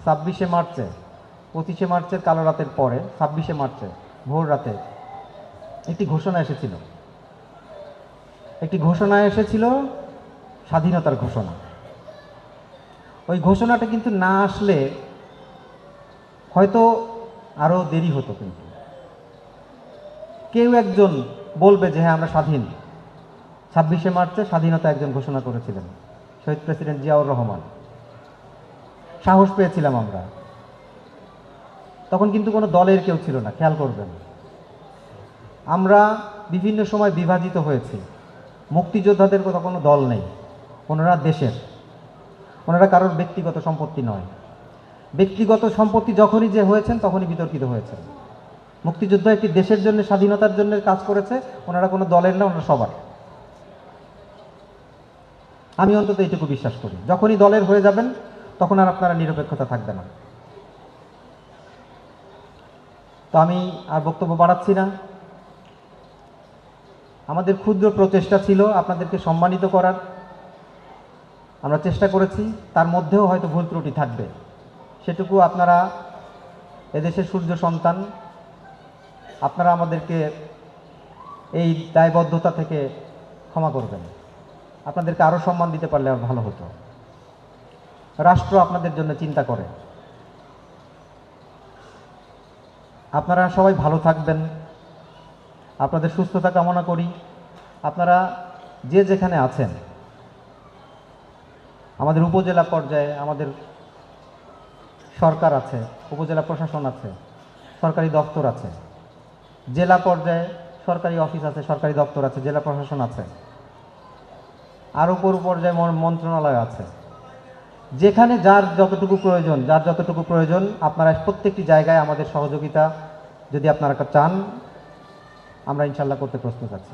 26শে মার্চে 25শে মার্চের কালো রাতের পরে 26শে মার্চে ভোর রাতে একটি ঘোষণা এসেছিল, স্বাধীনতার ঘোষণা। ওই ঘোষণাটা কিন্তু না আসলে হয়তো আরও দেরি হতো, কিন্তু কেউ একজন বলবে যে হ্যাঁ আমরা স্বাধীন। 26শে মার্চে স্বাধীনতা একজন ঘোষণা করেছিলেন, শহীদ প্রেসিডেন্ট জিয়াউর রহমান। সাহস পেয়েছিলাম আমরা। তখন কিন্তু কোনো দলের কেউ ছিল না, খেয়াল করবেন। আমরা বিভিন্ন সময় বিভাজিত হয়েছি। মুক্তিযোদ্ধাদের কোনো দল নেই, ওনারা দেশের, ওনারা কারোর ব্যক্তিগত সম্পত্তি নয়। ব্যক্তিগত সম্পত্তি যখনই যে হয়েছেন তখনই বিতর্কিত হয়েছেন। মুক্তিযুদ্ধ একটি দেশের জন্য, স্বাধীনতার জন্য কাজ করেছে। ওনারা কোনো দলের না, ওনারা সবার। আমি অন্তত এইটুকু বিশ্বাস করি, যখনই দলের হয়ে যাবেন তখন আর আপনারা নিরপেক্ষতা থাকবে না। তো আমি আর বক্তব্য বাড়াচ্ছি না। আমাদের ক্ষুদ্র প্রচেষ্টা ছিল আপনাদেরকে সম্মানিত করার, আমরা চেষ্টা করেছি। তার মধ্যেও হয়তো ভুল ত্রুটি থাকবে, সেটুকু আপনারা এদেশের সূর্য সন্তান, আপনারা আমাদেরকে এই দায়বদ্ধতা থেকে ক্ষমা করবেন। আপনাদেরকে আরও সম্মান দিতে পারলে আর ভালো হতো। রাষ্ট্র আপনাদের জন্য চিন্তা করে। আপনারা সবাই ভালো থাকবেন, আপনাদের সুস্থতা কামনা করি। আপনারা যে যেখানে আছেন, আমাদের উপজেলা পর্যায়ে আমাদের সরকার আছে, উপজেলা প্রশাসন আছে, সরকারি দপ্তর আছে, জেলা পর্যায়ে সরকারি অফিস আছে, সরকারি দপ্তর আছে, জেলা প্রশাসন আছে, আর উপর পর্যায়ে মন্ত্রণালয় আছে। যেখানে যার যতটুকু প্রয়োজন আপনারা প্রত্যেকটি জায়গায় আমাদের সহযোগিতা যদি আপনারা চান, আমরা ইনশাল্লাহ করতে প্রস্তুত আছি।